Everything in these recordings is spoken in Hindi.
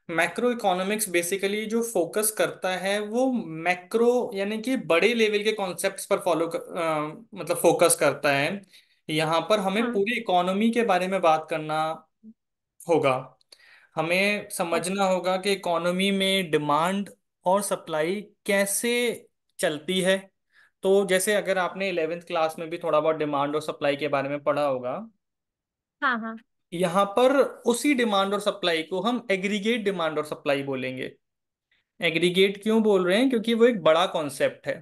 मैक्रो इकोनॉमिक्स बेसिकली जो फोकस करता है वो मैक्रो यानी कि बड़े लेवल के कॉन्सेप्ट्स पर मतलब फोकस करता है। यहाँ पर हमें हम्म। पूरी इकोनॉमी के बारे में बात करना होगा। हमें अच्छा। समझना होगा कि इकोनॉमी में डिमांड और सप्लाई कैसे चलती है। तो जैसे अगर आपने 11th क्लास में भी थोड़ा बहुत डिमांड और सप्लाई के बारे में पढ़ा होगा, हाँ हाँ। यहाँ पर उसी डिमांड और सप्लाई को हम एग्रीगेट डिमांड और सप्लाई बोलेंगे। एग्रीगेट क्यों बोल रहे हैं? क्योंकि वो एक बड़ा कॉन्सेप्ट है।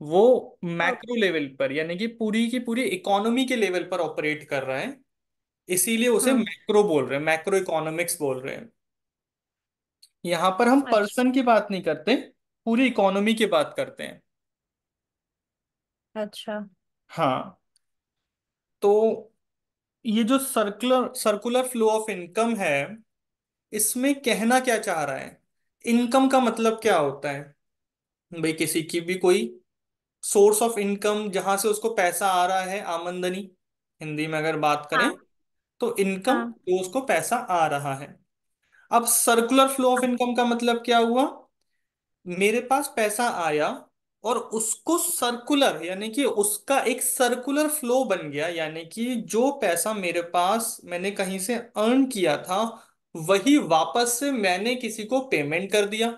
वो मैक्रो ओके। लेवल पर यानी कि पूरी की पूरी इकोनॉमी के लेवल पर ऑपरेट कर रहा है। इसीलिए उसे हम्म। मैक्रो बोल रहे हैं, मैक्रो इकोनॉमिक्स बोल रहे हैं। यहाँ पर हम अच्छा। पर्सन की बात नहीं करते, पूरी इकोनॉमी की बात करते हैं। अच्छा। हाँ। तो ये जो circular circular flow of income है, इसमें कहना क्या चाह रहा है? इनकम का मतलब क्या होता है? भाई किसी की भी कोई सोर्स ऑफ इनकम जहां से उसको पैसा आ रहा है, आमदनी हिंदी में अगर बात करें, हाँ तो इनकम हाँ जो उसको पैसा आ रहा है। अब सर्कुलर फ्लो ऑफ इनकम का मतलब क्या हुआ? मेरे पास पैसा आया और उसको सर्कुलर यानी कि उसका एक सर्कुलर फ्लो बन गया, यानी कि जो पैसा मेरे पास मैंने कहीं से अर्न किया था, वही वापस से मैंने किसी को पेमेंट कर दिया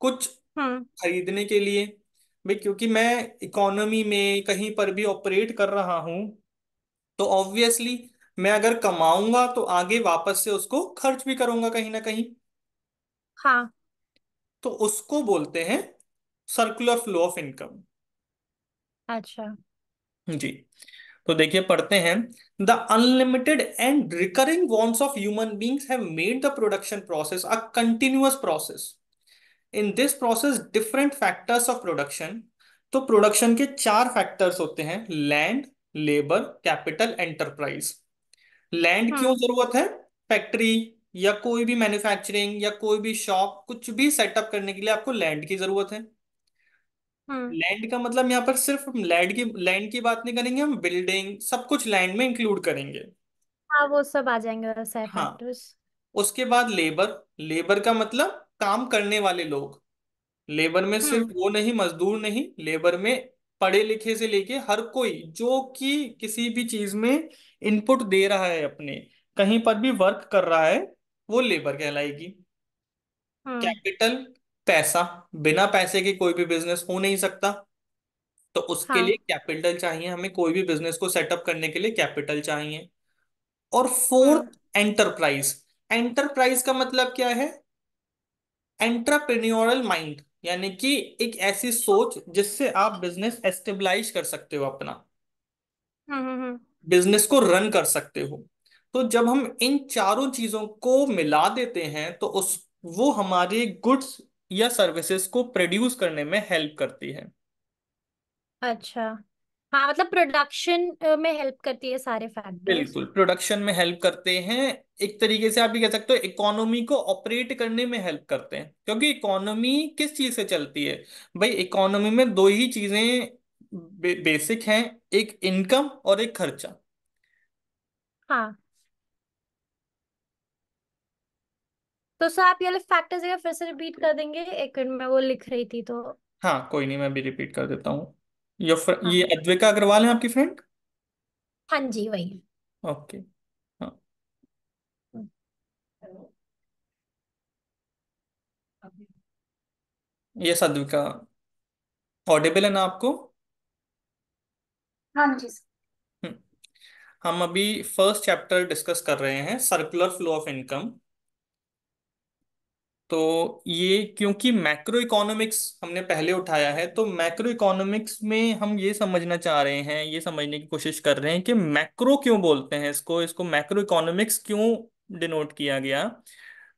कुछ हम्म। खरीदने के लिए। भाई क्योंकि मैं इकोनॉमी में कहीं पर भी ऑपरेट कर रहा हूं, तो ऑब्वियसली मैं अगर कमाऊंगा तो आगे वापस से उसको खर्च भी करूंगा कहीं ना कहीं। हाँ। तो उसको बोलते हैं सर्कुलर फ्लो ऑफ इनकम। अच्छा। जी। तो देखिए पढ़ते हैं। The unlimited and recurring wants of human beings have made the production process a continuous process. In this process different factors of production. तो प्रोडक्शन के चार फैक्टर्स होते हैं: land, labour, capital, enterprise. Land क्यों हम्म। जरूरत है? फैक्ट्री या कोई भी मैन्युफैक्चरिंग या कोई भी शॉप कुछ भी सेटअप करने के लिए आपको लैंड की जरूरत है। हम्म। लैंड का मतलब यहाँ पर सिर्फ हम लैंड की बात नहीं करेंगे, हम बिल्डिंग सब कुछ लैंड में इंक्लूड करेंगे। हाँ, वो सब आ जाएंगे वैसे हाँ। फैक्टर्स। उसके बाद लेबर। लेबर का मतलब काम करने वाले लोग। लेबर में सिर्फ हम्म। वो नहीं, मजदूर नहीं, लेबर में पढ़े लिखे से लेके हर कोई जो कि किसी भी चीज में इनपुट दे रहा है अपने, कहीं पर भी वर्क कर रहा है, वो लेबर कहलाएगी। हम्म। कैपिटल, पैसा। बिना पैसे के कोई भी बिजनेस हो नहीं सकता, तो उसके लिए हाँ। कैपिटल चाहिए, हमें कोई भी बिजनेस को सेटअप करने के लिए कैपिटल चाहिए। और हम्म। Fourth, enterprise. एंटरप्राइज का मतलब क्या है? एंटरप्रेन्योरल माइंड, यानी कि एक ऐसी सोच जिससे आप बिजनेस एस्टेब्लिश कर सकते हो, अपना हम्म। बिजनेस को रन कर सकते हो। तो जब हम इन चारों चीजों को मिला देते हैं तो उस वो हमारे गुड्स या सर्विसेज को प्रोड्यूस करने में हेल्प करती है। अच्छा। हाँ, मतलब प्रोडक्शन में हेल्प करती है सारे फैक्टर्स। बिल्कुल, प्रोडक्शन में हेल्प करते हैं। एक तरीके से आप ये कह सकते हो इकोनॉमी को ऑपरेट करने में हेल्प करते हैं, क्योंकि इकोनॉमी किस चीज से चलती है? भाई इकोनॉमी में दो ही चीजें बेसिक हैं, एक इनकम और एक खर्चा। हाँ। तो सर आप ये वाले फैक्टर्स एक फिर से रिपीट कर देंगे? एक मिनट में वो लिख रही थी तो। हाँ कोई नहीं, मैं भी रिपीट कर देता हूँ। ये हाँ। अद्विका अग्रवाल है आपकी फ्रेंड? हाँ जी, वही है। ओके। हाँ। यस अद्विका, ऑडिबल है ना आपको? हाँ जी। हम्म। हम अभी फर्स्ट चैप्टर डिस्कस कर रहे हैं, सर्कुलर फ्लो ऑफ इनकम। तो ये क्योंकि मैक्रो इकोनॉमिक्स हमने पहले उठाया है, तो मैक्रो इकोनॉमिक्स में हम ये समझना चाह रहे हैं, ये समझने की कोशिश कर रहे हैं कि मैक्रो क्यों बोलते हैं इसको, इसको मैक्रो इकोनॉमिक्स क्यों डिनोट किया गया।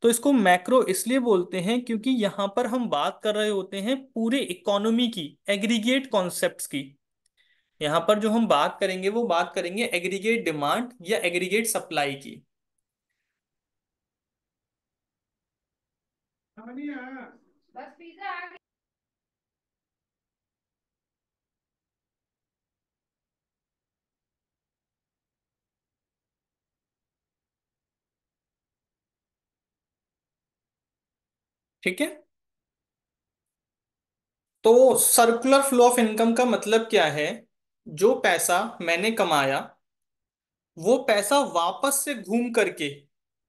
तो इसको मैक्रो इसलिए बोलते हैं क्योंकि यहाँ पर हम बात कर रहे होते हैं पूरे इकोनॉमी की, एग्रीगेट कॉन्सेप्ट्स की। यहाँ पर जो हम बात करेंगे वो बात करेंगे एग्रीगेट डिमांड या एग्रीगेट सप्लाई की। ठीक है। तो सर्कुलर फ्लो ऑफ इनकम का मतलब क्या है? जो पैसा मैंने कमाया, वो पैसा वापस से घूम करके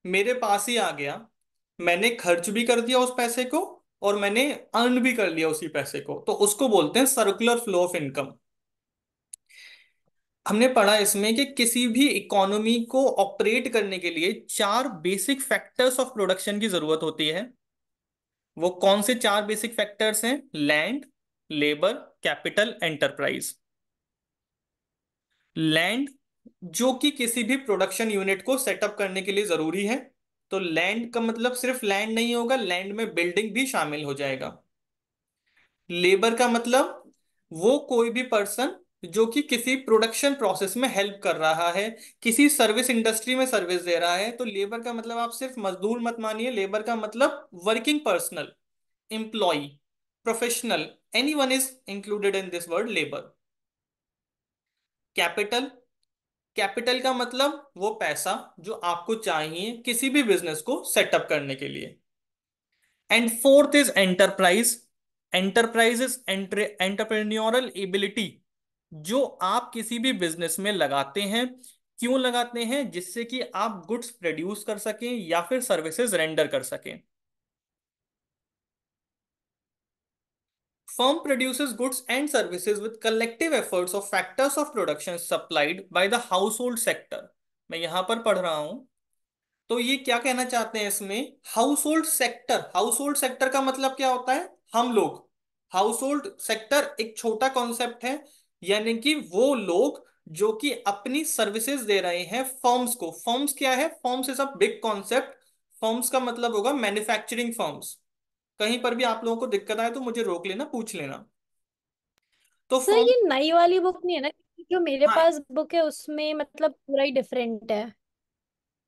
मेरे पास ही आ गया। मैंने खर्च भी कर दिया उस पैसे को, और मैंने अर्न भी कर लिया उसी पैसे को, तो उसको बोलते हैं सर्कुलर फ्लो ऑफ इनकम। हमने पढ़ा इसमें कि किसी भी इकोनॉमी को ऑपरेट करने के लिए चार बेसिक फैक्टर्स ऑफ प्रोडक्शन की जरूरत होती है। वो कौन से चार बेसिक फैक्टर्स हैं? Land, labour, capital, enterprise. Land, जो कि किसी भी प्रोडक्शन यूनिट को सेटअप करने के लिए जरूरी है। तो लैंड का मतलब सिर्फ लैंड नहीं होगा, लैंड में बिल्डिंग भी शामिल हो जाएगा। लेबर का मतलब वो कोई भी पर्सन जो कि किसी प्रोडक्शन प्रोसेस में हेल्प कर रहा है, किसी सर्विस इंडस्ट्री में सर्विस दे रहा है। तो लेबर का मतलब आप सिर्फ मजदूर मत मानिए, लेबर का मतलब working personal, employ, professional, anyone is included in this word labour. Capital, capital का मतलब वो पैसा जो आपको चाहिए किसी भी बिजनेस को सेटअप करने के लिए। And fourth is enterprise. Enterprise is entrepreneurial ability, जो आप किसी भी बिजनेस में लगाते हैं। क्यों लगाते हैं? जिससे कि आप गुड्स प्रोड्यूस कर सकें या फिर सर्विसेज रेंडर कर सकें। Firm produces goods and services with collective efforts of factors of production supplied by the household sector। मैं यहां पर पढ़ रहा हूं, तो ये क्या कहना चाहते हैं इसमें? हाउस सेक्टर, हाउस सेक्टर का मतलब क्या होता है? हम लोग। हाउस सेक्टर एक छोटा कॉन्सेप्ट है, यानी कि वो लोग जो कि अपनी सर्विसेज दे रहे हैं फर्म्स को। फर्म्स क्या है? Firms is a big concept. Firms का मतलब होगा मैन्युफैक्चरिंग फर्म्स। कहीं पर भी आप लोगों को दिक्कत आए तो मुझे रोक लेना, पूछ लेना। तो सर फर्म, ये नई वाली बुक नहीं है ना? क्योंकि जो मेरे हाँ पास बुक है उसमें मतलब पूरा ही डिफरेंट है।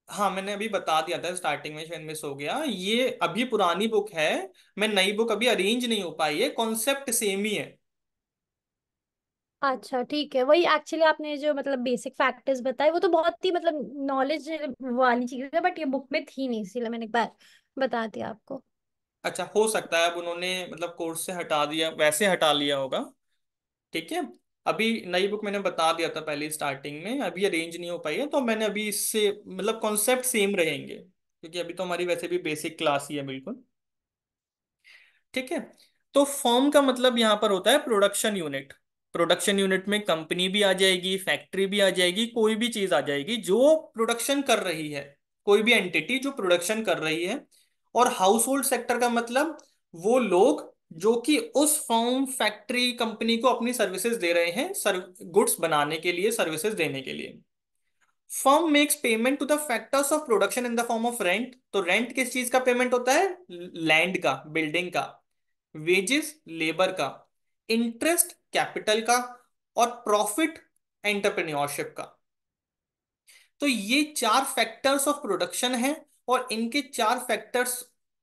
हाँ, मैंने अभी बता दिया था स्टार्टिंग में, शायद मिस हो गया। ये अभी पुरानी बुक है, मैं नई बुक अभी अरेंज नहीं हो पाई है, कॉन्सेप्ट सेम ही है। अच्छा ठीक है, वही एक्चुअली आपने जो मतलब बेसिक फैक्टर्स बताए वो तो बहुत ही मतलब नॉलेज वाली चीज है, बट ये बुक में थी नहीं, इसीलिए मैंने एक बार बता दिया आपको। अच्छा, हो सकता है अब उन्होंने मतलब कोर्स से हटा दिया, वैसे हटा लिया होगा। ठीक है। अभी नई बुक मैंने बता दिया था पहले स्टार्टिंग में, अभी अरेंज नहीं हो पाई है, तो मैंने अभी इससे मतलब कॉन्सेप्ट सेम रहेंगे, क्योंकि अभी तो हमारी वैसे भी बेसिक क्लास ही है बिल्कुल। ठीक है। तो फर्म का मतलब यहां पर होता है प्रोडक्शन यूनिट। प्रोडक्शन यूनिट में कंपनी भी आ जाएगी, फैक्ट्री भी आ जाएगी, कोई भी चीज आ जाएगी जो प्रोडक्शन कर रही है, कोई भी एंटिटी जो प्रोडक्शन कर रही है। और हाउस होल्ड सेक्टर का मतलब वो लोग जो कि उस फर्म, फैक्ट्री, कंपनी को अपनी सर्विसेज दे रहे हैं, गुड्स बनाने के लिए, सर्विसेज देने के लिए। Firm makes payment to the factors of production in the form of rent. तो रेंट किस चीज का पेमेंट होता है? लैंड का, बिल्डिंग का। वेजेस, लेबर का। इंटरेस्ट, कैपिटल का। और प्रॉफिट, एंटरप्रेन्योरशिप का। तो ये चार फैक्टर्स ऑफ प्रोडक्शन है, और इनके चार फैक्टर्स,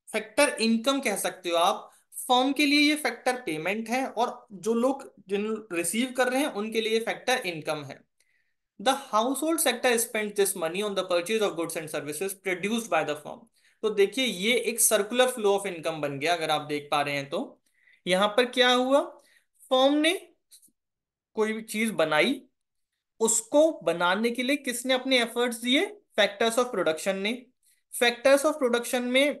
फैक्टर इनकम कह सकते हो आप। फर्म के लिए ये फैक्टर पेमेंट है, और जो लोग जिन रिसीव कर रहे हैं उनके लिए फैक्टर इनकम है। The household sector spends this money on the purchase of goods and services produced by the firm। तो देखिए ये एक सर्कुलर फ्लो ऑफ इनकम बन गया, अगर आप देख पा रहे हैं तो। यहां पर क्या हुआ? फर्म ने कोई भी चीज बनाई, उसको बनाने के लिए किसने अपने एफर्ट्स दिए? फैक्टर्स ऑफ प्रोडक्शन ने। फैक्टर्स ऑफ प्रोडक्शन में,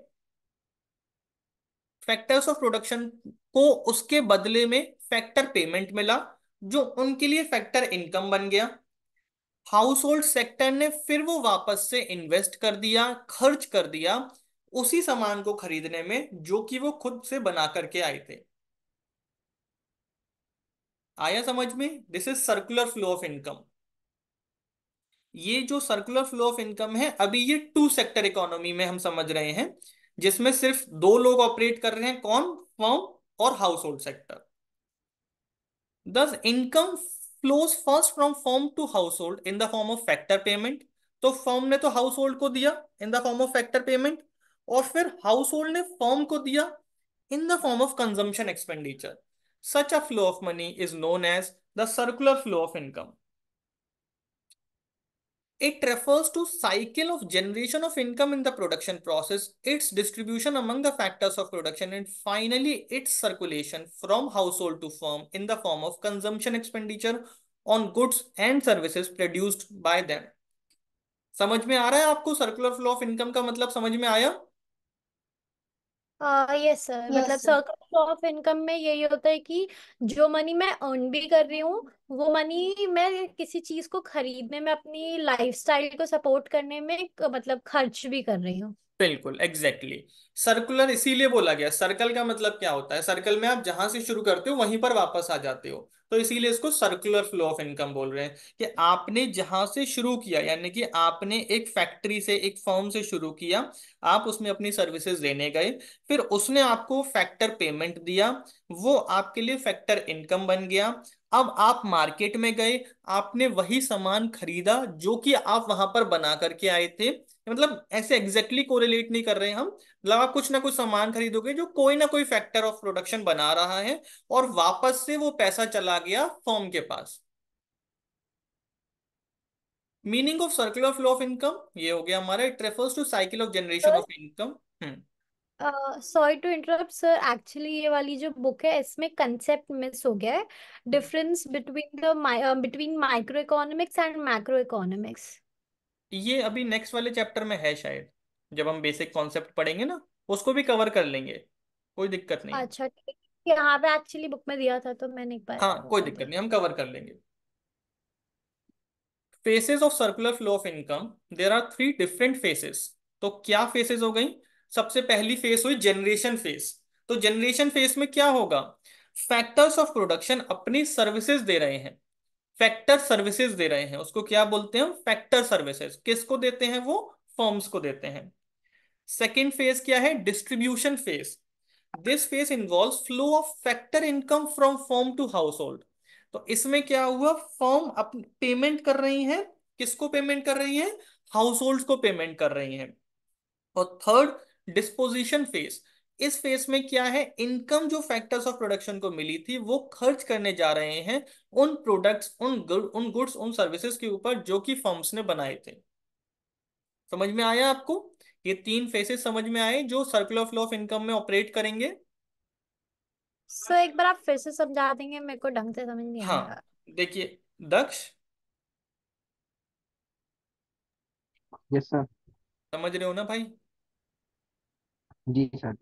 फैक्टर्स ऑफ प्रोडक्शन को उसके बदले में फैक्टर पेमेंट मिला, जो उनके लिए फैक्टर इनकम बन गया। हाउस होल्ड सेक्टर ने फिर वो वापस से इन्वेस्ट कर दिया, खर्च कर दिया उसी सामान को खरीदने में जो कि वो खुद से बना करके आए थे। आया समझ में? This is circular flow of income. ये जो सर्कुलर फ्लो ऑफ इनकम है, अभी ये टू सेक्टर इकोनॉमी में हम समझ रहे हैं, जिसमें सिर्फ दो लोग ऑपरेट कर रहे हैं, कौन? फर्म और house hold sector. Thus, income flows first from firm to household in the form of factor payment। तो फर्म ने तो हाउस होल्ड को दिया in the form of factor payment, और फिर हाउस होल्ड ने फर्म को दिया in the form of consumption expenditure. Such a flow of money is known as the circular flow of income. It refers to cycle of generation of income in the production process, its distribution among the factors of production, and finally its circulation from household to firm in the form of consumption expenditure on goods and services produced by them. समझ में आ रहा है आपको? सर्कुलर फ्लो ऑफ इनकम का मतलब समझ में आया? यस सर, यस मतलब सर। सर्कल ऑफ इनकम में यही होता है कि जो मनी मैं अर्न भी कर रही हूँ, वो मनी मैं किसी चीज को खरीदने में, अपनी लाइफस्टाइल को सपोर्ट करने में मतलब खर्च भी कर रही हूँ। बिल्कुल एग्जैक्टली exactly. सर्कुलर इसीलिए बोला गया। सर्कल का मतलब क्या होता है? सर्कल में आप जहां से शुरू करते हो वहीं पर वापस आ जाते हो, तो इसीलिए इसको सर्कुलर फ्लो ऑफ इनकम बोल रहे हैं। कि आपने जहां से शुरू किया, यानी कि आपने एक फैक्ट्री से, एक फर्म से शुरू किया, आप उसमें अपनी सर्विसेज देने गए, फिर उसने आपको फैक्टर पेमेंट दिया, वो आपके लिए फैक्टर इनकम बन गया। अब आप मार्केट में गए, आपने वही सामान खरीदा जो कि आप वहां पर बना करके आए थे। मतलब ऐसे एग्जैक्टली कोरिलेट नहीं कर रहे हैं हम, मतलब आप कुछ ना कुछ सामान खरीदोगे जो कोई ना कोई फैक्टर ऑफ प्रोडक्शन बना रहा है, और वापस से वो पैसा चला गया फर्म के पास। Meaning of circular flow of income ये हो गया हमारा। It refers to cycle of generation of income. Hmm. Sorry to interrupt sir, actually ये वाली जो बुक है इसमें कंसेप्ट मिस हो गया है। Difference between the between micro economics and macro economics. ये अभी नेक्स्ट वाले चैप्टर में है शायद, जब हम बेसिक कॉन्सेप्ट पढ़ेंगे ना, उसको भी कवर कर लेंगे, कोई दिक्कत नहीं है। अच्छा ठीक है, यहाँ पे एक्चुअली बुक में दिया था तो मैंने एक बार हाँ वो कोई कर दिक्कत दिया। नहीं, हम कवर कर लेंगे। Phases of circular flow of income, there are three different phases. तो क्या फेसेस हो गई? सबसे पहली फेस हुई जनरेशन फेस। तो जनरेशन फेस में क्या होगा? फैक्टर्स ऑफ प्रोडक्शन अपनी सर्विसेज दे रहे हैं, फैक्टर सर्विसेज दे रहे हैं, उसको क्या बोलते हैं? Factor services. किसको देते हैं वो? फर्म्स को देते हैं। सेकेंड फेज क्या है? Distribution phase. This phase involve flow of factor income from firm to household. तो इसमें क्या हुआ? फर्म अपनी पेमेंट कर रही है। किसको पेमेंट कर रही है? हाउस होल्ड को पेमेंट कर रही है। और थर्ड, डिस्पोजिशन फेज। इस फेज में क्या है? इनकम जो फैक्टर्स ऑफ प्रोडक्शन को मिली थी वो खर्च करने जा रहे हैं उन प्रोडक्ट्स, उन गुड्स, उन सर्विसेज के ऊपर जो कि फर्म्स ने बनाए थे। समझ में आया आपको? ये तीन फेसेस समझ में आए जो सर्कुलर फ्लो ऑफ इनकम में ऑपरेट करेंगे। सर एक बार आप फिर से समझा देंगे, मेरे को ढंग से समझ नहीं हाँ आया। देखिए, दक्ष, यस सर। समझ रहे हो ना भाई? जी sir.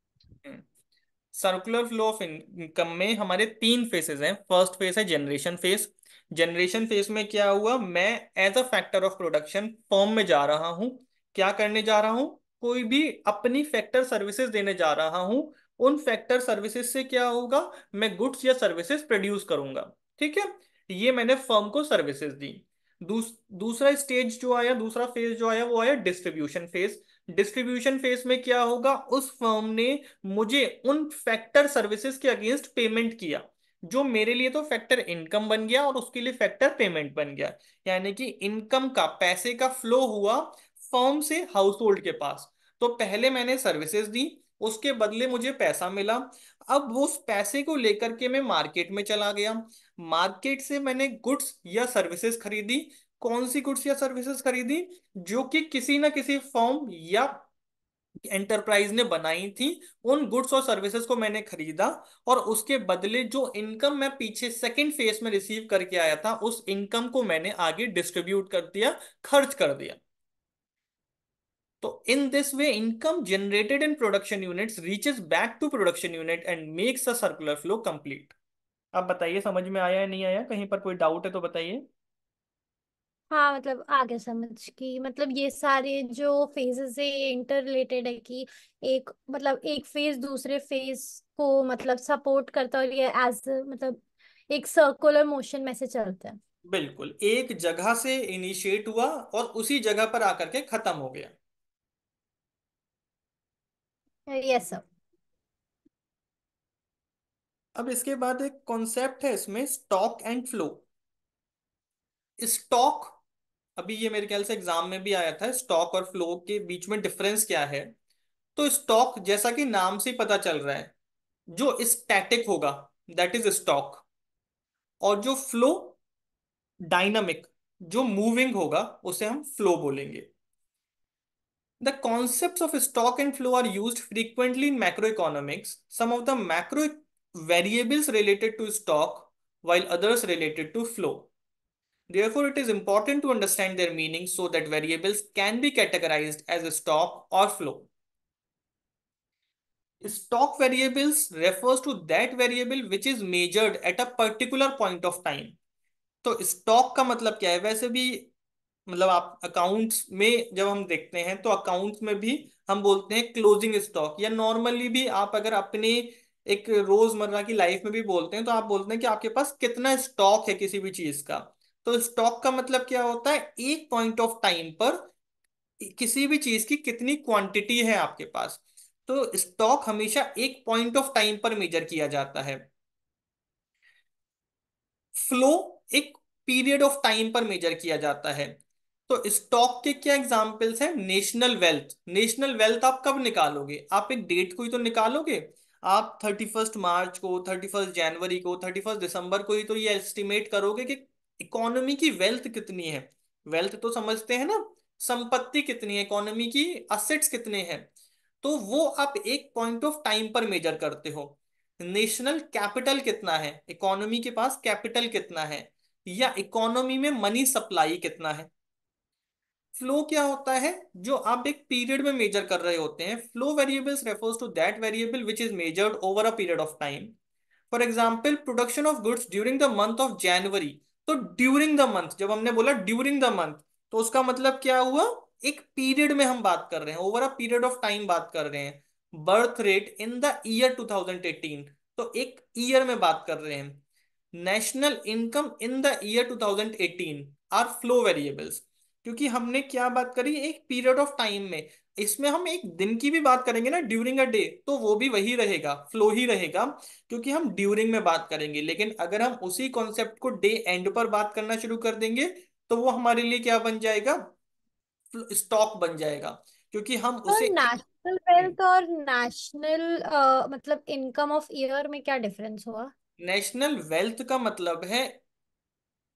Circular flow of income में हमारे तीन फेसेस हैं। फर्स्ट फेस है जनरेशन फेस। जनरेशन फेस में क्या हुआ? मैं as a factor of production firm में जा रहा हूं। क्या करने जा रहा हूं? कोई भी अपनी फैक्टर सर्विसेज देने जा रहा हूं। उन फैक्टर सर्विसेज से क्या होगा? मैं गुड्स या सर्विसेज प्रोड्यूस करूंगा। ठीक है, ये मैंने फर्म को सर्विसेज दी। दूसरा स्टेज जो आया, दूसरा फेज जो आया, वो आया डिस्ट्रीब्यूशन फेज। डिस्ट्रीब्यूशन फेज में क्या होगा? उस फर्म ने मुझे उन फैक्टर सर्विसेज के अगेंस्ट पेमेंट किया, जो मेरे लिए तो फैक्टर इनकम बन गया और उसके लिए फैक्टर पेमेंट बन गया। यानी कि इनकम का, पैसे का फ्लो हुआ फर्म से हाउस होल्ड के पास। तो पहले मैंने सर्विसेज दी, उसके बदले मुझे पैसा मिला। अब वो उस पैसे को लेकर के मैं मार्केट में चला गया। मार्केट से मैंने गुड्स या सर्विसेज खरीदी। कौन सी गुड्स या सर्विसेज खरीदी? जो कि किसी ना किसी फर्म या एंटरप्राइज ने बनाई थी। उन गुड्स और सर्विसेज को मैंने खरीदा, और उसके बदले जो इनकम मैं पीछे सेकंड फेज में रिसीव करके आया था, उस इनकम को मैंने आगे डिस्ट्रीब्यूट कर दिया, खर्च कर दिया। तो in this way income generated in production units reaches back to production unit and makes a circular flow complete. अब बताइए, समझ में आया या नहीं आया? कहीं पर कोई डाउट है तो बताइए। हाँ मतलब आगे समझ की, मतलब ये सारे जो फेजेस है ये इंटर रिलेटेड है कि एक मतलब एक फेज दूसरे फेज को मतलब सपोर्ट करता है, और ये एज मतलब एक सर्कुलर मोशन में से चलता बिल्कुल, एक जगह से इनिशिएट हुआ और उसी जगह पर आकर के खत्म हो गया। है। Yes sir. अब इसके बाद एक कॉन्सेप्ट है इसमें, स्टॉक एंड फ्लो। स्टॉक, अभी ये मेरे ख्याल से एग्जाम में भी आया था, स्टॉक और फ्लो के बीच में डिफरेंस क्या है? तो स्टॉक जैसा कि नाम से ही पता चल रहा है, जो स्टैटिक होगा दैट इज स्टॉक। और जो फ्लो, डायनामिक, जो मूविंग होगा उसे हम फ्लो बोलेंगे। The concepts of stock and flow are used frequently in macroeconomics. Some of the macro variables related to stock, while others related to flow. Therefore, it is important to understand their meaning so that variables can be categorized as stock or flow. Stock variables refers to that variable which is measured at a particular point of time. तो स्टॉक का मतलब क्या है वैसे भी, मतलब आप अकाउंट्स में जब हम देखते हैं तो अकाउंट्स में भी हम बोलते हैं क्लोजिंग स्टॉक, या नॉर्मली भी आप अगर अपने एक रोजमर्रा की लाइफ में भी बोलते हैं तो आप बोलते हैं कि आपके पास कितना स्टॉक है किसी भी चीज का। तो स्टॉक का मतलब क्या होता है, एक पॉइंट ऑफ टाइम पर किसी भी चीज की कितनी क्वांटिटी है आपके पास। तो स्टॉक हमेशा एक पॉइंट ऑफ टाइम पर मेजर किया जाता है। फ्लो एक पीरियड ऑफ टाइम पर मेजर किया जाता है। तो स्टॉक के क्या एग्जांपल्स हैं, नेशनल वेल्थ। नेशनल वेल्थ आप कब निकालोगे, आप एक डेट को ही तो निकालोगे। आप 31 मार्च को, 31 जनवरी को, 31 दिसंबर को ही तो ये एस्टिमेट करोगे कि इकोनॉमी की वेल्थ कितनी है। वेल्थ तो समझते हैं ना, संपत्ति कितनी है इकोनॉमी की, असेट्स कितने हैं। तो वो आप एक पॉइंट ऑफ टाइम पर मेजर करते हो। नेशनल कैपिटल कितना है, इकोनॉमी के पास कैपिटल कितना है, या इकोनॉमी में मनी सप्लाई कितना है। फ्लो क्या होता है, जो आप एक पीरियड में मेजर कर रहे होते हैं। Flow variables refers to that variable which is measured over a period of time. For example, production of goods during the month of January. तो ड्यूरिंग द मंथ, जब हमने बोला ड्यूरिंग द मंथ, तो उसका मतलब क्या हुआ, एक पीरियड में हम बात कर रहे हैं, over a period of time बात कर रहे हैं। Birth rate in the year 2018, तो एक ईयर में बात कर रहे हैं। National income in the year 2018 are flow variables. क्योंकि हमने क्या बात करी, एक पीरियड ऑफ टाइम में। इसमें हम एक दिन की भी बात करेंगे ना, ड्यूरिंग अ डे, तो वो भी वही रहेगा, फ्लो ही रहेगा, क्योंकि हम ड्यूरिंग में बात करेंगे। लेकिन अगर हम उसी कॉन्सेप्ट को डे एंड पर बात करना शुरू कर देंगे तो वो हमारे लिए क्या बन जाएगा, स्टॉक बन जाएगा, क्योंकि हम तो उसे नेशनल वेल्थ और नेशनल मतलब इनकम ऑफ ईयर में क्या डिफरेंस हुआ? नेशनल वेल्थ का मतलब है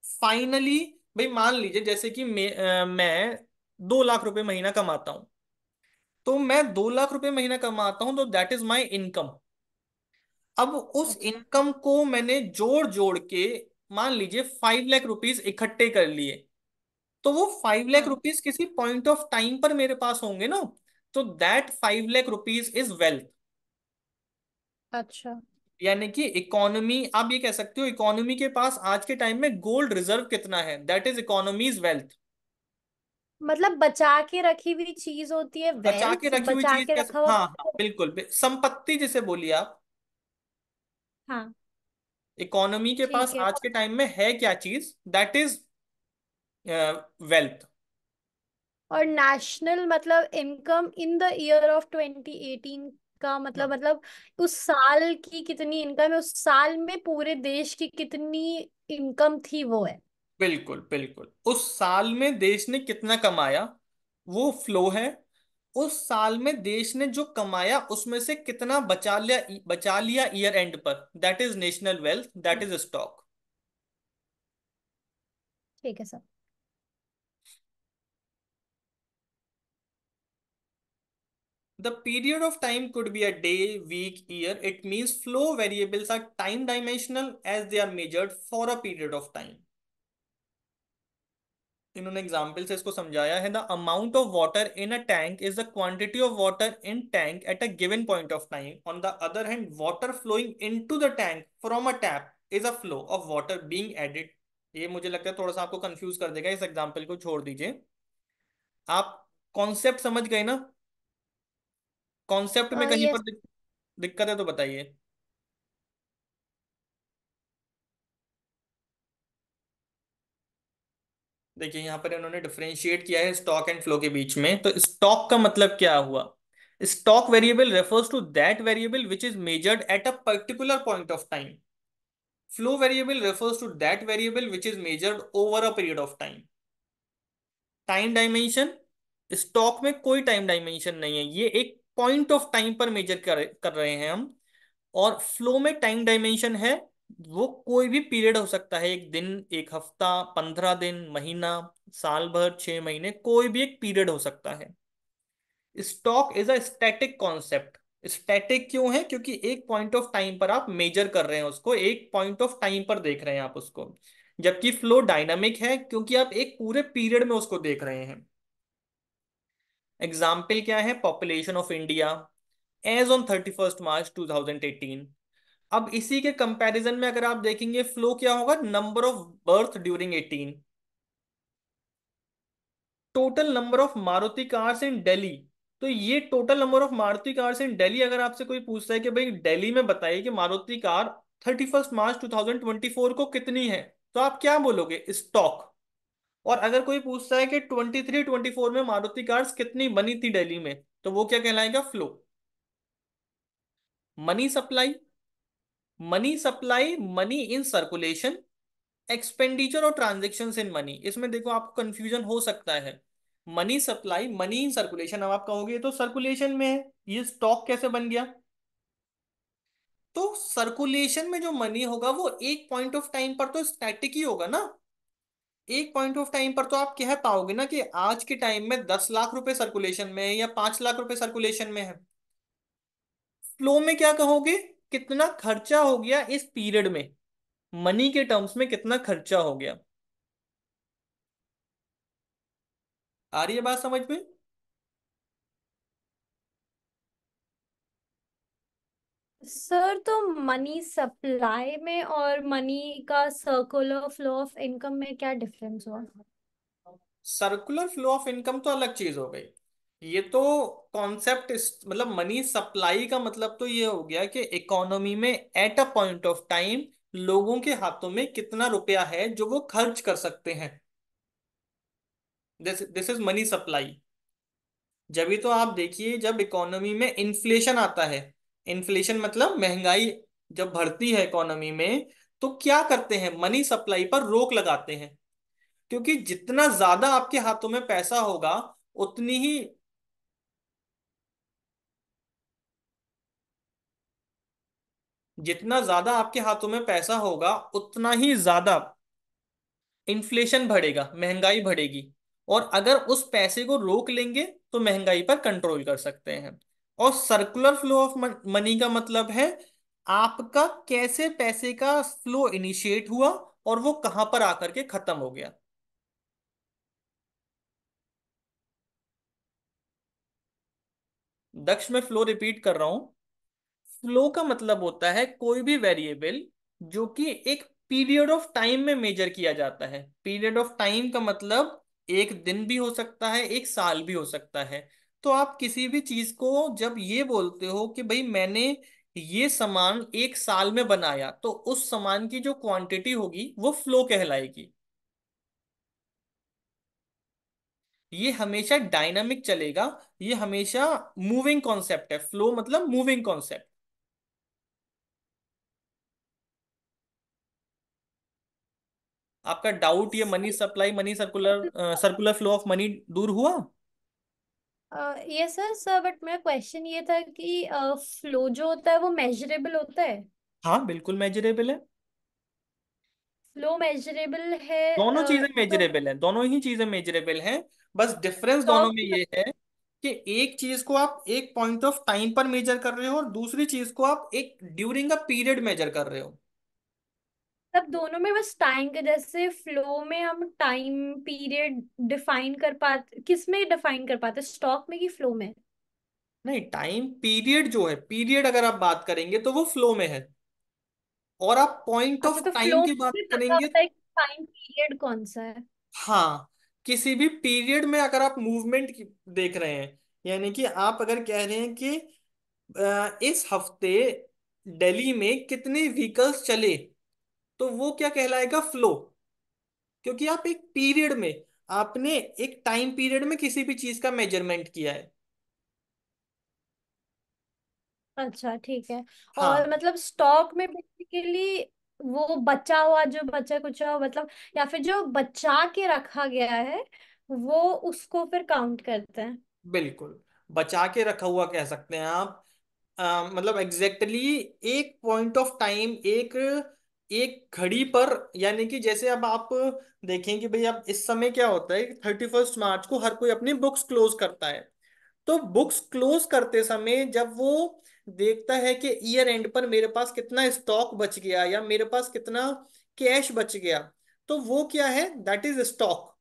फाइनली, भाई मान लीजिए जैसे कि मैं 2 लाख रुपए महीना कमाता हूं। तो मैं 2 लाख रुपए महीना कमाता हूं तो दैट इज माई इनकम। अब उस अच्छा। इनकम को मैंने जोड़ जोड़ के, मान लीजिए 5 लाख रुपीज इकट्ठे कर लिए। तो वो 5 लाख रुपीज किसी पॉइंट ऑफ टाइम पर मेरे पास होंगे ना। तो that 5 lakh rupees is wealth. अच्छा, यानी कि इकोनॉमी, आप ये कह सकते हो इकोनॉमी के पास आज के टाइम में गोल्ड रिजर्व कितना है, दैट इज इकोनॉमीज वेल्थ। मतलब बचा के रखी हुई चीज होती है बचा के वेल्थ, रखी हुई बचा चीज के कैसे, रखा हुआ हाँ हाँ कुछ। बिल्कुल, संपत्ति जिसे बोलिए आप। हाँ, इकोनॉमी के पास ठीक है। आज के टाइम में है क्या चीज, दैट इज वेल्थ। और नेशनल मतलब income in the year of 2018 का मतलब उस साल की कितनी इनकम है, उस साल में पूरे देश की कितनी इनकम थी वो है। बिल्कुल बिल्कुल, उस साल में देश ने कितना कमाया वो फ्लो है। उस साल में देश ने जो कमाया उसमें से कितना बचा लिया ईयर एंड पर, that is national wealth, that is stock. ठीक है sir. The period of time could be a day, week, year. It means flow variables are time dimensional as they are measured for a period of time. इन्होंने एग्जाम्पल से इसको समझाया है। The amount of water in a tank is the quantity of water in tank at a given point of time. On the other hand, water flowing into the tank from a tap is a flow of water being added. ये मुझे लगता है थोड़ा सा आपको कंफ्यूज कर देगा, इस एग्जाम्पल को छोड़ दीजिए। आप कॉन्सेप्ट समझ गए ना, कॉन्सेप्ट में कहीं यस। पर दिक्कत है तो बताइए। देखिए यहाँ पर इन्होंने डिफरेंशिएट किया है स्टॉक एंड फ्लो के बीच में। तो स्टॉक का मतलब क्या हुआ, stock variable refers to that variable which is measured at a particular point of time. Flow variable refers to that variable which is measured over a period of time. Time dimension, stock में कोई टाइम डायमेंशन नहीं है, ये एक पॉइंट ऑफ टाइम पर मेजर कर रहे हैं हम। और फ्लो में टाइम डायमेंशन है, वो कोई भी पीरियड हो सकता है, एक दिन, एक हफ्ता, 15 दिन, महीना, साल भर, 6 महीने, कोई भी एक पीरियड हो सकता है। Stock is a static concept. Static क्यों है? क्योंकि एक पॉइंट ऑफ टाइम पर आप मेजर कर रहे हैं उसको, एक पॉइंट ऑफ टाइम पर देख रहे हैं आप उसको। जबकि फ्लो डायनामिक है, क्योंकि आप एक पूरे पीरियड में उसको देख रहे हैं। एग्जाम्पल क्या है? Population of India as on 31 March 2018। अब इसी के कंपैरिजन में अगर आप देखेंगे फ्लो क्या होगा, number of birth during 18, total number of Maruti cars in Delhi. तो ये total number of Maruti cars in Delhi, अगर आपसे कोई पूछता है कि भाई दिल्ली में बताइए कि मारुति कार 31 मार्च 2024 को कितनी है, तो आप क्या बोलोगे? स्टॉक। और अगर कोई पूछता है कि 23-24 में मारुति कार्स कितनी बनी थी दिल्ली में, तो वो क्या कहलाएगा? Flow. Money supply, money supply, money in circulation, expenditure और ट्रांजेक्शन इन मनी। इसमें देखो आपको कंफ्यूजन हो सकता है। Money supply, money in circulation, अब आप कहोगे ये तो सर्कुलेशन में है, ये स्टॉक कैसे बन गया? तो सर्कुलेशन में जो मनी होगा वो एक पॉइंट ऑफ टाइम पर तो स्टैटिक ही होगा ना। एक पॉइंट ऑफ टाइम पर तो आप कह पाओगे ना कि आज के टाइम में 10 लाख रुपए सर्कुलेशन में है या 5 लाख रुपए सर्कुलेशन में है। फ्लो में क्या कहोगे? कितना खर्चा हो गया इस पीरियड में, मनी के टर्म्स में कितना खर्चा हो गया। आ रही है बात समझ में? सर तो मनी सप्लाई में और मनी का सर्कुलर फ्लो ऑफ इनकम में क्या डिफरेंस हुआ? सर्कुलर फ्लो ऑफ इनकम तो अलग चीज हो गई। ये तो कॉन्सेप्ट, मतलब मनी सप्लाई का मतलब तो ये हो गया कि इकोनॉमी में at a point of time लोगों के हाथों में कितना रुपया है जो वो खर्च कर सकते हैं। This is money supply. जब भी तो आप देखिए, जब इकोनॉमी में इन्फ्लेशन आता है, इन्फ्लेशन मतलब महंगाई जब बढ़ती है इकोनॉमी में, तो क्या करते हैं? मनी सप्लाई पर रोक लगाते हैं। क्योंकि जितना ज्यादा आपके हाथों में पैसा होगा, उतनी ही, जितना ज्यादा आपके हाथों में पैसा होगा उतना ही ज्यादा इन्फ्लेशन बढ़ेगा, महंगाई बढ़ेगी। और अगर उस पैसे को रोक लेंगे तो महंगाई पर कंट्रोल कर सकते हैं। और सर्कुलर फ्लो ऑफ मनी का मतलब है आपका कैसे पैसे का फ्लो इनिशिएट हुआ और वो कहां पर आकर के खत्म हो गया। दक्ष, मैं फ्लो रिपीट कर रहा हूं। फ्लो का मतलब होता है कोई भी वेरिएबल जो कि एक पीरियड ऑफ टाइम में मेजर किया जाता है। पीरियड ऑफ टाइम का मतलब एक दिन भी हो सकता है, एक साल भी हो सकता है। तो आप किसी भी चीज को जब ये बोलते हो कि भाई मैंने ये सामान एक साल में बनाया, तो उस सामान की जो क्वांटिटी होगी वो फ्लो कहलाएगी। ये हमेशा डायनामिक चलेगा, ये हमेशा मूविंग कॉन्सेप्ट है। फ्लो मतलब मूविंग कॉन्सेप्ट। आपका डाउट ये money supply, money circular, circular flow of money दूर हुआ? ये सर सर बट मेरा क्वेश्चन ये था कि फ्लो जो होता है वो मेजरेबल होता है? हाँ, बिल्कुल मेजरेबल है। फ्लो मेजरेबल है दोनों चीजें तो मेजरेबल हैं, दोनों ही चीजें मेजरेबल हैं। बस डिफरेंस दोनों स्टॉक में ये है कि एक चीज को आप एक पॉइंट ऑफ टाइम पर मेजर कर रहे हो और दूसरी चीज को आप एक ड्यूरिंग अ पीरियड मेजर कर रहे हो। तब दोनों में बस टाइम के, जैसे फ्लो में हम टाइम पीरियड डिफाइन कर पाते, किस में डिफाइन कर पाते, स्टॉक में कि फ्लो में? नहीं, टाइम पीरियड जो है, पीरियड अगर आप बात करेंगे तो वो फ्लो में है। और आप पॉइंट अच्छा, ऑफ तो टाइम फ्लो की बात में पता करेंगे। होता है कि टाइम पीरियड कौन सा है? हाँ, किसी भी पीरियड में अगर आप मूवमेंट देख रहे हैं, यानी कि आप अगर कह रहे हैं कि इस हफ्ते दिल्ली में कितने व्हीकल्स चले, तो वो क्या कहलाएगा? फ्लो। क्योंकि आप एक पीरियड में, आपने एक टाइम पीरियड में किसी भी चीज का मेजरमेंट किया है। अच्छा ठीक है। और हाँ, मतलब स्टॉक में बेसिकली वो बचा हुआ, जो बचा कुछ मतलब, या फिर जो बचा के रखा गया है वो उसको फिर काउंट करते हैं? बिल्कुल। बचा के रखा हुआ कह सकते हैं आप। मतलब एग्जैक्टली एक पॉइंट ऑफ टाइम, एक एक घड़ी पर, यानी कि जैसे अब आप देखें कि भाई अब इस समय क्या होता है, 31 मार्च को हर कोई अपनी बुक्स क्लोज करता है। तो बुक्स क्लोज करते समय जब वो देखता है कि ईयर एंड पर मेरे पास कितना स्टॉक बच गया या मेरे पास कितना कैश बच गया, तो वो क्या है, दैट इज स्टॉक।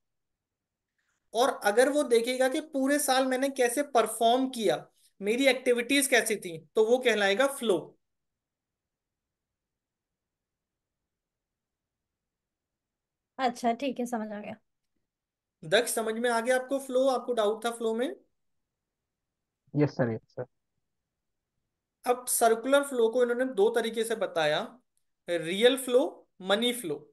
और अगर वो देखेगा कि पूरे साल मैंने कैसे परफॉर्म किया, मेरी एक्टिविटीज कैसी थी, तो वो कहलाएगा फ्लो। अच्छा ठीक है, समझ आ गया। दक्ष, समझ में आ गया आपको फ्लो? आपको डाउट था फ्लो में? Yes sir, yes sir. अब सर्कुलर फ्लो को इन्होंने दो तरीके से बताया, real flow, money flow.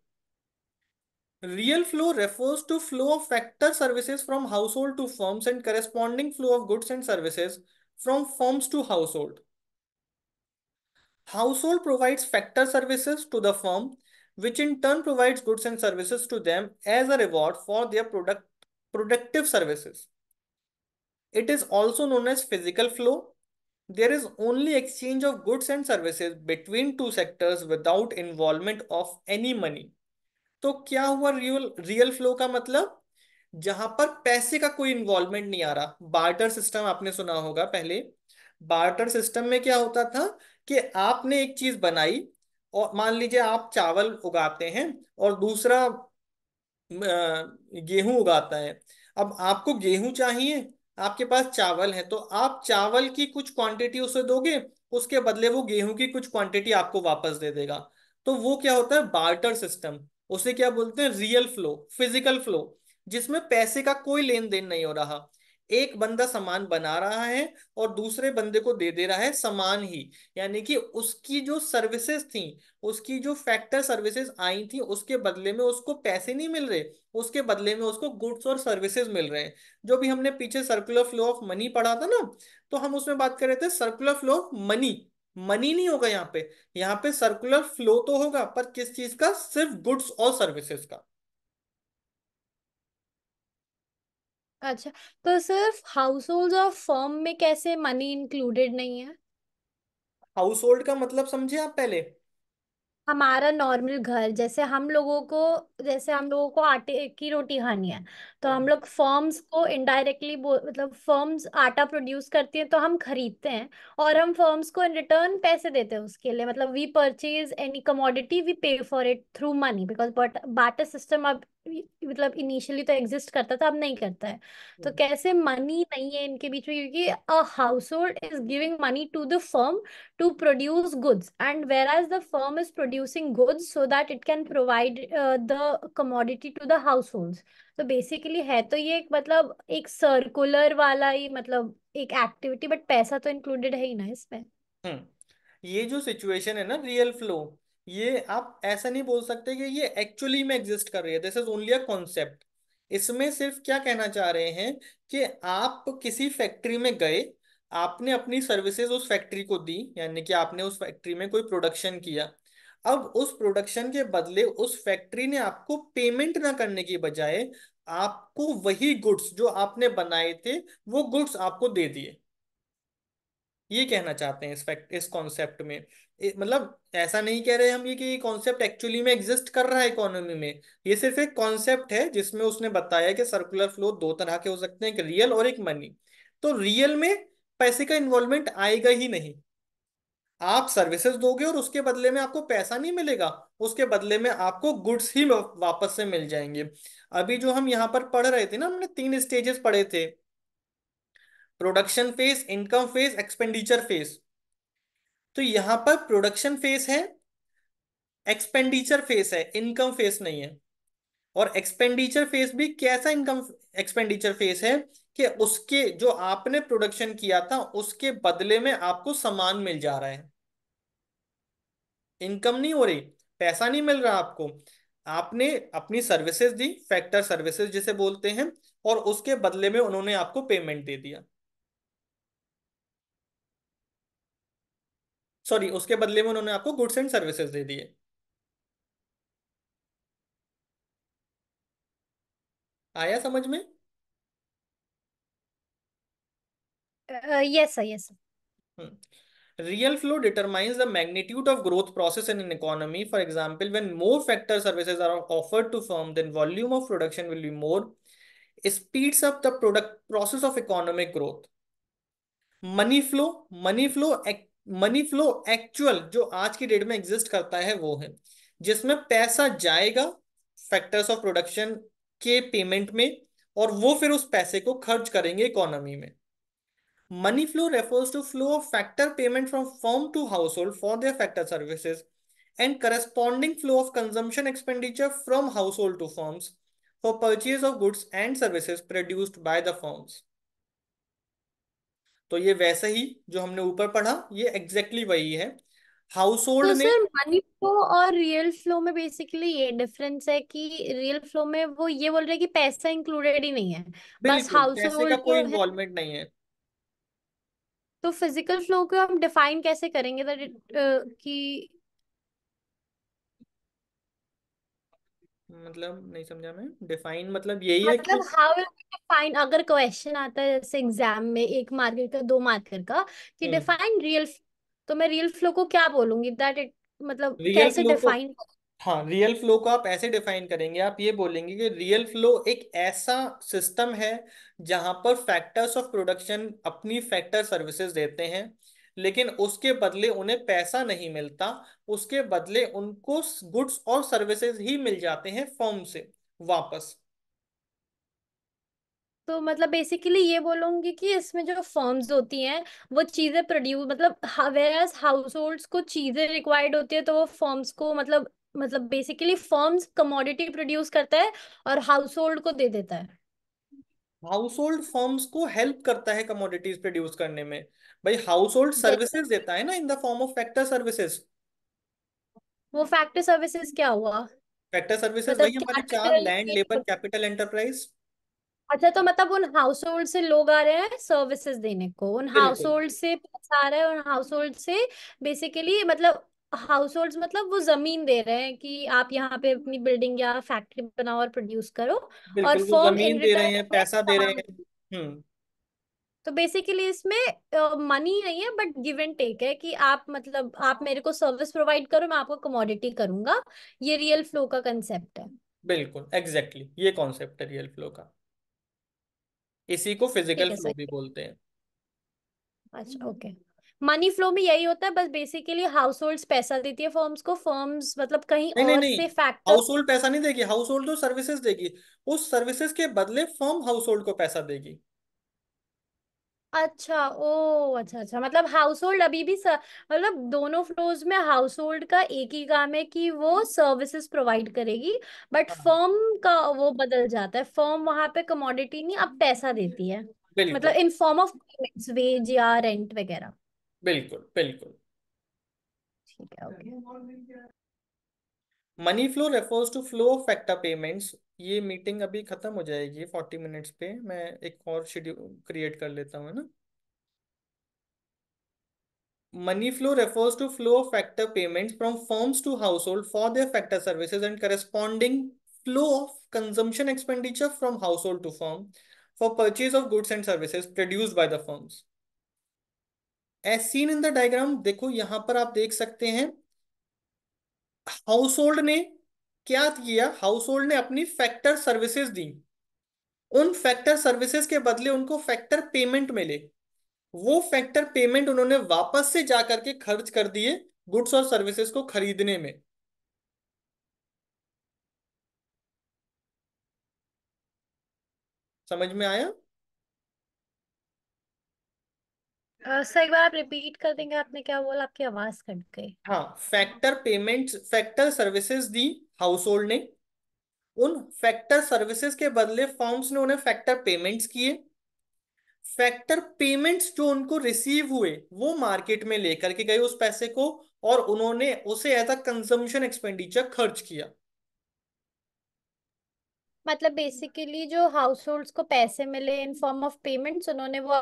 Real flow refers to flow of factor services from household to firms and corresponding flow of goods and services from firms to household. Household provides factor services to the firm, which in turn provides goods and services to them as a reward for their productive services. It is also known as physical flow. There is only exchange of goods and services between two sectors without involvement of any money. तो क्या हुआ रियल रियल फ्लो का मतलब? जहां पर पैसे का कोई इन्वॉल्वमेंट नहीं आ रहा। बार्टर सिस्टम आपने सुना होगा पहले। बार्टर सिस्टम में क्या होता था कि आपने एक चीज बनाई, और मान लीजिए आप चावल उगाते हैं और दूसरा गेहूं उगाता है। अब आपको गेहूं चाहिए, आपके पास चावल है, तो आप चावल की कुछ क्वांटिटी उसे दोगे, उसके बदले वो गेहूं की कुछ क्वांटिटी आपको वापस दे देगा। तो वो क्या होता है, बार्टर सिस्टम। उसे क्या बोलते हैं, रियल फ्लो, फिजिकल फ्लो, जिसमें पैसे का कोई लेन देन नहीं हो रहा। एक बंदा सामान बना रहा है और दूसरे बंदे को दे दे रहा है सामान ही। यानी कि उसकी जो सर्विसेज थी, उसकी जो फैक्टर सर्विसेज आई थी, उसके बदले में उसको पैसे नहीं मिल रहे, उसके बदले में उसको गुड्स और सर्विसेज मिल रहे हैं। जो भी हमने पीछे सर्कुलर फ्लो ऑफ मनी पढ़ा था ना, तो हम उसमें बात कर रहे थे circular flow of money. Money नहीं होगा यहाँ पे। यहाँ पे सर्कुलर फ्लो तो होगा, पर किस चीज का? सिर्फ गुड्स और सर्विसेज का। अच्छा, तो सिर्फ हाउस होल्ड और फर्म में कैसे मनी इंक्लूडेड नहीं है? हाउस होल्ड का मतलब समझे आप पहले? हमारा नॉर्मल घर, जैसे हम लोगों को आटे की रोटी खानी है, तो हम लोग फर्म्स को इनडायरेक्टली मतलब फर्म्स आटा प्रोड्यूस करती हैं तो हम खरीदते हैं, और हम फर्म्स को इन रिटर्न पैसे देते हैं उसके लिए। मतलब we purchase any commodity, we pay for it through money, because but barter system अब मतलब इनिशियली तो एग्जिस्ट करता था, अब नहीं करता है। तो कैसे मनी नहीं है इनके बीच में? क्योंकि a household is giving money to the firm to produce goods, and whereas the firm is producing goods so that it can provide the commodity to the households. तो बेसिकली है तो ये एक मतलब एक सर्कुलर वाला ही मतलब एक एक्टिविटी, बट पैसा तो इंक्लूडेड है ही ना इसमें। ये जो सिचुएशन है ना, रियल फ्लो, ये आप ऐसा नहीं बोल सकते कि ये एक्चुअली में एग्जिस्ट कर रही है। This is only a concept. इसमें सिर्फ क्या कहना चाह रहे हैं कि आप किसी फैक्ट्री में गए, आपने अपनी सर्विसेज उस फैक्ट्री को दी, यानी कि आपने उस फैक्ट्री में कोई प्रोडक्शन किया। अब उस प्रोडक्शन के बदले उस फैक्ट्री ने आपको पेमेंट ना करने की बजाय आपको वही गुड्स जो आपने बनाए थे, वो गुड्स आपको दे दिए। ये कहना चाहते हैं इस कॉन्सेप्ट में। मतलब ऐसा नहीं कह रहे हम ये कि ये कॉन्सेप्ट एक्चुअली में एग्जिस्ट कर रहा है इकोनॉमी में। ये सिर्फ एक कॉन्सेप्ट है जिसमें उसने बताया कि सर्कुलर फ्लो दो तरह के हो सकते हैं, एक रियल और एक मनी। तो रियल में पैसे का इन्वॉल्वमेंट आएगा ही नहीं। आप सर्विसेज दोगे और उसके बदले में आपको पैसा नहीं मिलेगा, उसके बदले में आपको गुड्स ही वापस से मिल जाएंगे। अभी जो हम यहाँ पर पढ़ रहे थे ना, हमने 3 स्टेजेस पढ़े थे, production phase, income phase, expenditure phase. तो यहां पर प्रोडक्शन फेस है, एक्सपेंडिचर फेस है, इनकम फेस नहीं है। और एक्सपेंडिचर फेस भी कैसा इनकम एक्सपेंडिचर फेस है कि उसके जो आपने प्रोडक्शन किया था उसके बदले में आपको सामान मिल जा रहा है। इनकम नहीं हो रही, पैसा नहीं मिल रहा आपको। आपने अपनी सर्विसेज दी, फैक्टर सर्विसेज जिसे बोलते हैं, और उसके बदले में उन्होंने आपको पेमेंट दे दिया। सॉरी, उसके बदले में उन्होंने आपको गुड्स एंड सर्विसेज दे दिए। आया समझ में? Yes sir, yes. Hmm. Real flow determines the magnitude of growth process in an economy. For example, when more factor services are offered to firm, then volume of production will be more. Speeds up the product process of economic growth. Money flow, money flow money flow actual जो आज की डेट में एग्जिस्ट करता है वो है जिसमें पैसा जाएगा फैक्टर्स ऑफ प्रोडक्शन के पेमेंट में, और वो फिर उस पैसे को खर्च करेंगे इकोनॉमी में. Money flow refers to flow of factor payment from firm to household for their factor services and corresponding flow of consumption expenditure from household to firms for purchase of goods and services produced by the firms. तो ये वैसे ही जो हमने ऊपर पढ़ा ये एग्जैक्टली वही है. हाउसहोल्ड तो ने, सर मनी फ्लो और रियल फ्लो में बेसिकली ये डिफरेंस है कि रियल फ्लो में वो ये बोल रहे हैं कि पैसा इंक्लूडेड ही नहीं है, बस बिल्कुल हाउस पैसे का होल्ड कोई जो है। इन्वॉल्वमेंट नहीं है. तो फिजिकल फ्लो को हम डिफाइन कैसे करेंगे कि मतलब नहीं समझा मैं. डिफाइन मतलब यही है मतलब कि, हाउ विल डिफाइन, अगर क्वेश्चन आता है जैसे एग्जाम में 1 मार्कर का 2 मार्कर का कि हम्म, डिफाइन रियल, तो मैं रियल फ्लो को क्या बोलूंगी, दैट इट मतलब रियल कैसे फ्लो को, डिफाइन। हाँ रियल फ्लो को आप ऐसे डिफाइन करेंगे, आप ये बोलेंगे कि रियल फ्लो एक ऐसा सिस्टम है जहां पर फैक्टर्स ऑफ प्रोडक्शन अपनी फैक्टर सर्विसेज देते हैं, लेकिन उसके बदले उन्हें पैसा नहीं मिलता. उसके बदले उनको गुड्स और सर्विसेज ही मिल जाते हैं फर्म से वापस. तो मतलब बेसिकली ये बोलूंगी कि इसमें जो फर्म्स होती हैं वो चीजें प्रोड्यूस, मतलब वेयरएज हाउस होल्ड्स को चीजें रिक्वायर्ड होती है तो वो फर्म्स को मतलब बेसिकली फर्म्स कमोडिटी प्रोड्यूस करता है और हाउस होल्ड को दे देता है। हाउस होल्ड फर्म्स को हेल्प करता है कमोडिटीज प्रोड्यूस करने में. भाई हाउस होल्ड जैसे सर्विसेज देता है ना इन the form of factor services. वो फैक्टर सर्विसेज क्या हुआ, फैक्टर सर्विसेज मतलब वही हमारे चार: capital. Land, labour, capital, enterprise. अच्छा, तो मतलब उन हाउस होल्ड से लोग आ रहे हैं सर्विसेज देने को, उन हाउस बिल्कुल होल्ड से पैसा आ रहा है, उन हाउस होल्ड से बेसिकली मतलब हाउस होल्ड मतलब वो जमीन दे रहे हैं कि आप यहाँ पे अपनी बिल्डिंग या फैक्ट्री बनाओ और प्रोड्यूस करो, और बिल्कुल वो फर्म इन जमीन दे रहे रिटर्न हैं, में पैसा दे रहे सामान। हैं. हम्म. तो बेसिकली इसमें मनी नहीं है बट गिव एंड टेक है कि आप मतलब आप मेरे को सर्विस प्रोवाइड करो, मैं आपको कमोडिटी करूंगा। ये रियल फ्लो का कंसेप्ट है। बिल्कुल एग्जैक्टली ये कॉन्सेप्ट है रियल फ्लो का. इसी को फिजिकल ठीक है फ्लो सर। भी बोलते हैं. अच्छा ओके। मनी फ्लो में यही होता है, बस बेसिकली हाउस होल्ड्स पैसा देती है फर्म्स को, फर्म्स मतलब कहीं नहीं नहीं और नहीं, से फैक्टर। हाउस होल्ड पैसा नहीं देगी, हाउस होल्ड तो सर्विसेज देगी. उस सर्विसेज के बदले फर्म हाउस होल्ड को पैसा देगी. अच्छा ओ अच्छा अच्छा, मतलब हाउस होल्ड अभी भी मतलब दोनों फ्लोज में हाउस होल्ड का एक ही काम है कि वो सर्विसेज प्रोवाइड करेगी, बट हाँ फर्म का वो बदल जाता है, फर्म वहां पे कमोडिटी नहीं अब पैसा देती है, मतलब बिल्कुल in form of payments, wage या रेंट वगैरह। बिल्कुल बिल्कुल. ठीक है okay. Money flow refers to flow of factor payments. ये मीटिंग अभी खत्म हो जाएगी 40 मिनट्स पे, मैं एक और शेड्यूल क्रिएट कर लेता हूँ, है ना. Money flow refers to flow of factor payments from firms to household for their factor services and corresponding flow of consumption expenditure from household to firm for purchase of goods and services produced by the firms. As seen in the diagram, देखो यहां पर आप देख सकते हैं हाउस ने क्या किया. हाउस ने अपनी फैक्टर सर्विसेज दी, उन फैक्टर सर्विसेज के बदले उनको फैक्टर पेमेंट मिले. वो फैक्टर पेमेंट उन्होंने वापस से जा करके खर्च कर दिए गुड्स और सर्विसेज को खरीदने में. समझ में आया. सर एक बार आप रिपीट कर देंगे, आपने क्या बोला, आपकी आवाज कट गई। हाँ, factor payments, factor services the house hold ने, उन फैक्टर सर्विसेज के बदले फर्म्स ने उन्हें फैक्टर पेमेंट्स किए. फैक्टर पेमेंट्स जो उनको रिसीव हुए वो मार्केट में लेकर के गए उस पैसे को, और उन्होंने उसे एज अ कंजम्पशन एक्सपेंडिचर खर्च किया. मतलब बेसिकली जो हाउस होल्ड्स को पैसे मिले इन फॉर्म ऑफ पेमेंट्स, उन्होंने वो